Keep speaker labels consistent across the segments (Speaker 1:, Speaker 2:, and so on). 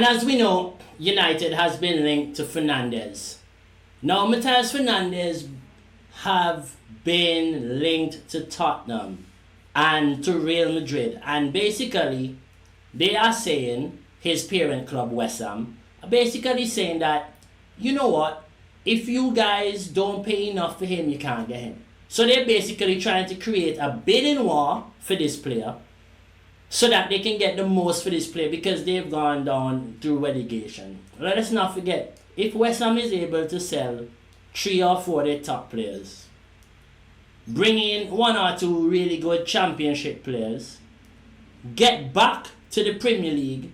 Speaker 1: And as we know, United has been linked to Fernandes. Now, Mateus Fernandes have been linked to Tottenham and to Real Madrid. And basically, they are saying, his parent club, West Ham, basically saying that, you know what, if you guys don't pay enough for him, you can't get him. So they're basically trying to create a bidding war for this player so that they can get the most for this player because they've gone down through relegation. Let us not forget, if West Ham is able to sell 3 or 4 of their top players, bring in 1 or 2 really good championship players, get back to the Premier League,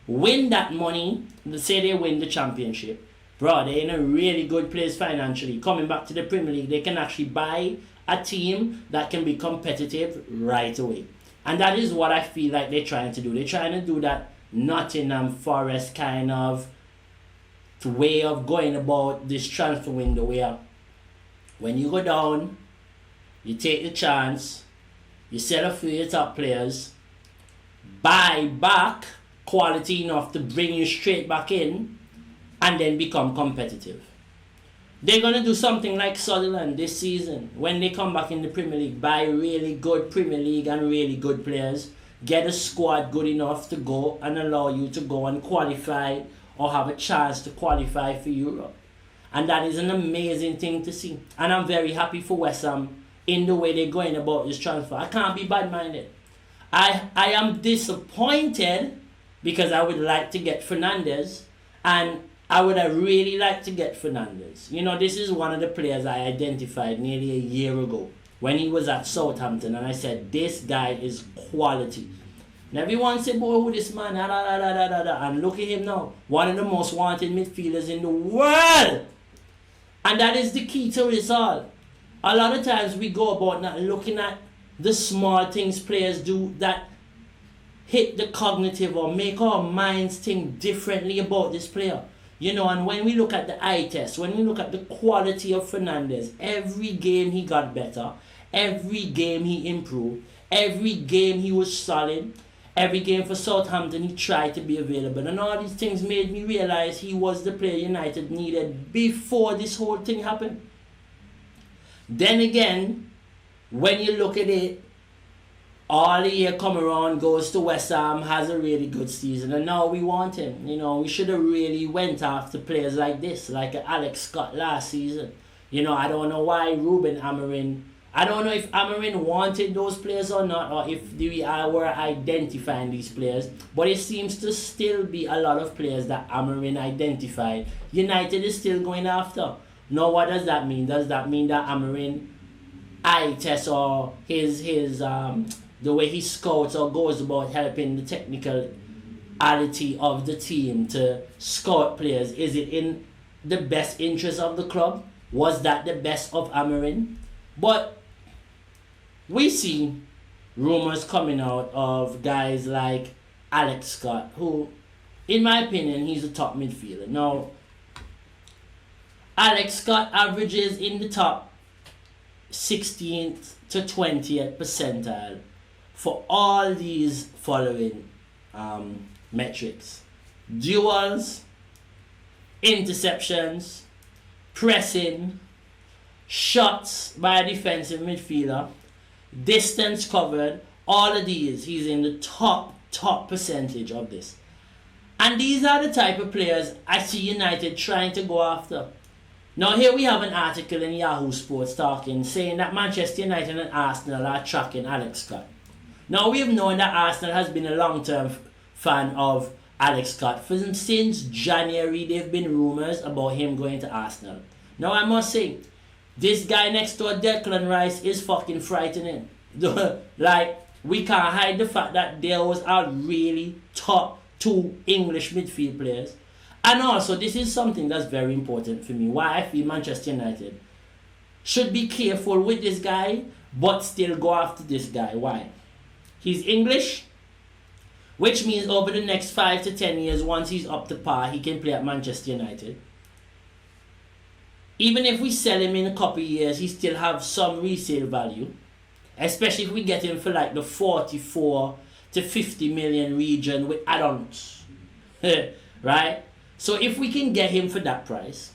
Speaker 1: win that money, let's say they win the championship, bro, they're in a really good place financially. Coming back to the Premier League, they can actually buy a team that can be competitive right away. And that is what I feel like they're trying to do. They're trying to do that Nottingham Forest kind of way of going about this transfer window where when you go down, you take the chance, you sell a few of your top players, buy back quality enough to bring you straight back in, and then become competitive. They're going to do something like Sunderland this season. When they come back in the Premier League, buy really good Premier League and really good players, get a squad good enough to go and allow you to go and qualify or have a chance to qualify for Europe. And that is an amazing thing to see. And I'm very happy for West Ham in the way they're going about this transfer. I can't be bad-minded. I am disappointed because I would like to get Fernandes, and I would have really liked to get Fernandes. You know, this is one of the players I identified nearly a year ago when he was at Southampton, and I said, this guy is quality. And everyone said, boy, who this man? And look at him now. One of the most wanted midfielders in the world. And that is the key to this all. A lot of times we go about not looking at the small things players do that hit the cognitive or make our minds think differently about this player. You know, and when we look at the eye test, when we look at the quality of Fernandes, every game he got better, every game he improved, every game he was solid, every game for Southampton he tried to be available, and all these things made me realize he was the player United needed before this whole thing happened. Then again, when you look at it, all the year come around, goes to West Ham, has a really good season, and now we want him. You know, we should have really went after players like this, like Alex Scott last season. You know, I don't know why Ruben Amorim, I don't know if Amorim wanted those players or not, or if we were identifying these players, but it seems to still be a lot of players that Amorim identified. United is still going after. Now, what does that mean? Does that mean that Amorim eye test or his the way he scouts or goes about helping the technicality of the team to scout players, is it in the best interest of the club? Was that the best of Amorim? But we see rumors coming out of guys like Alex Scott, who, in my opinion, he's a top midfielder. Now, Alex Scott averages in the top 16th to 20th percentile for all these following metrics: duels, interceptions, pressing, shots by a defensive midfielder, distance covered. All of these, he's in the top percentage of this. And these are the type of players I see United trying to go after. Now here we have an article in Yahoo Sports talking, saying that Manchester United and Arsenal are tracking Alex Scott. Now we have known that Arsenal has been a long-term fan of Alex Scott. Since January, there have been rumours about him going to Arsenal. Now I must say, this guy next door, Declan Rice, is fucking frightening. Like, we can't hide the fact that those are really top 2 English midfield players. And also, this is something that's very important for me, why I feel Manchester United should be careful with this guy, but still go after this guy. Why? He's English, which means over the next 5 to 10 years, once he's up to par, he can play at Manchester United. Even if we sell him in a couple of years, he still have some resale value, especially if we get him for like the 44 to 50 million region with add-ons. right? So if we can get him for that price,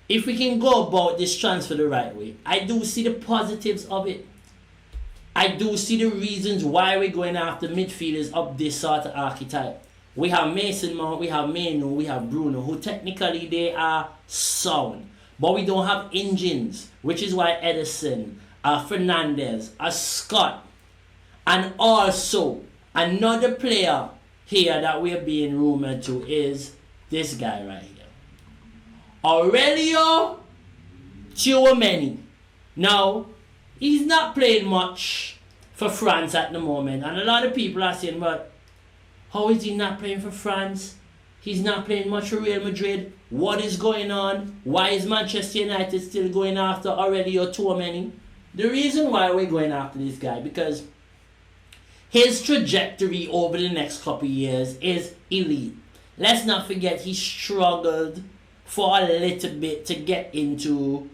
Speaker 1: if we can go about this transfer the right way, I do see the positives of it. I do see the reasons why we're going after midfielders of this sort of archetype. We have Mason Mount, we have Meno, we have Bruno, who technically they are sound. But we don't have engines, which is why Edison, Fernandes, Scott, and also another player here that we're being rumored to is this guy right here. Aurelio Tchouameni. Now, he's not playing much for France at the moment. And a lot of people are saying, but how is he not playing for France? He's not playing much for Real Madrid. What is going on? Why is Manchester United still going after Aurelio Tchouameni? The reason why we're going after this guy, because his trajectory over the next couple of years is elite. Let's not forget he struggled for a little bit to get into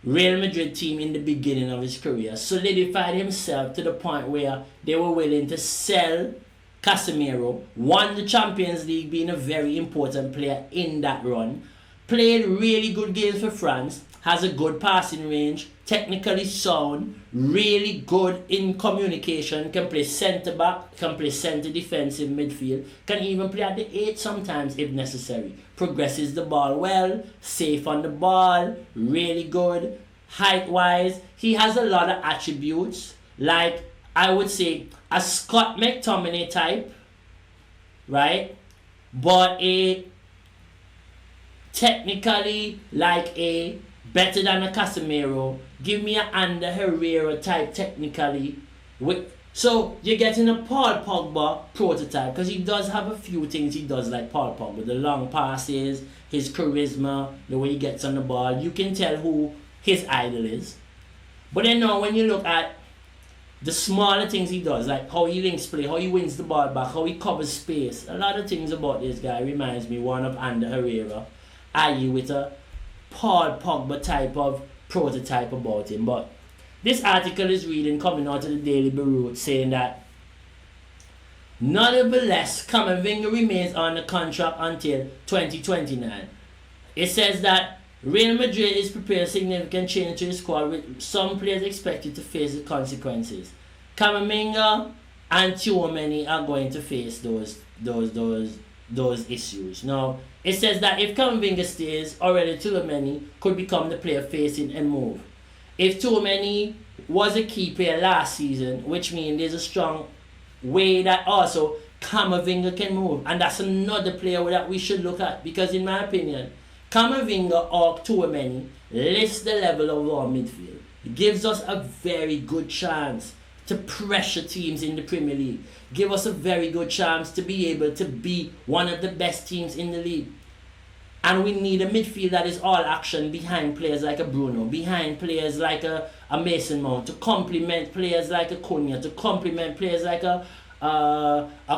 Speaker 1: Real Madrid team in the beginning of his career, solidified himself to the point where they were willing to sell Casemiro, won the Champions League being a very important player in that run, played really good games for France, has a good passing range, technically sound, really good in communication, can play centre back, can play centre defensive midfield, can even play at the 8 sometimes if necessary. Progresses the ball well, safe on the ball, really good, height wise. He has a lot of attributes, like I would say a Scott McTominay type, right? But a technically like a better than a Casemiro. Give me an Ander Herrera type technically. So you're getting a Paul Pogba prototype, because he does have a few things he does like Paul Pogba. The long passes, his charisma, the way he gets on the ball. You can tell who his idol is. But then now when you look at the smaller things he does, like how he links play, how he wins the ball back, how he covers space. A lot of things about this guy reminds me one of Ander Herrera, i.e. with a Paul Pogba type of prototype about him. But this article is reading coming out of the Daily Beirut saying that nonetheless, Camavinga remains on the contract until 2029. It says that Real Madrid is preparing significant change to the squad, with some players expected to face the consequences. Camavinga and Tchouameni are going to face those issues. Now, it says that if Camavinga stays, already Tchouameni could become the player facing a move. If Tchouameni was a key player last season, which means there's a strong way that also Camavinga can move, and that's another player that we should look at, because in my opinion, Camavinga or Tchouameni lifts the level of our midfield. It gives us a very good chance to pressure teams in the Premier League. Give us a very good chance to be able to be one of the best teams in the league. And we need a midfield that is all action behind players like a Bruno, behind players like a Mason Mount, to complement players like a Cunha, to complement players like a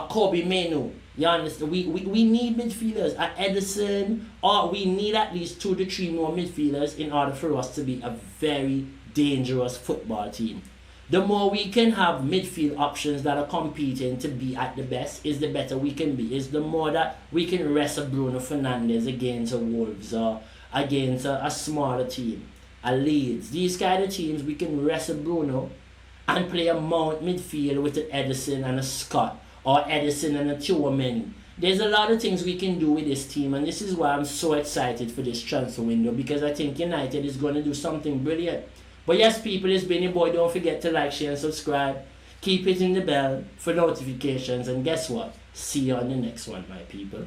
Speaker 1: Kobe Menu. You understand? We need midfielders at Edison, or we need at least 2 to 3 more midfielders in order for us to be a very dangerous football team. The more we can have midfield options that are competing to be at the best, is the better we can be. Is the more that we can rest a Bruno Fernandes against a Wolves or against a smaller team, a Leeds. These kind of teams, we can rest a Bruno and play a Mount midfield with an Edison and a Scott, or Edison and a Tchouameni. There's a lot of things we can do with this team, and this is why I'm so excited for this transfer window, because I think United is going to do something brilliant. But yes, people, it's been your boy. Don't forget to like, share, and subscribe. Keep hitting the bell for notifications, and guess what? See you on the next one, my people.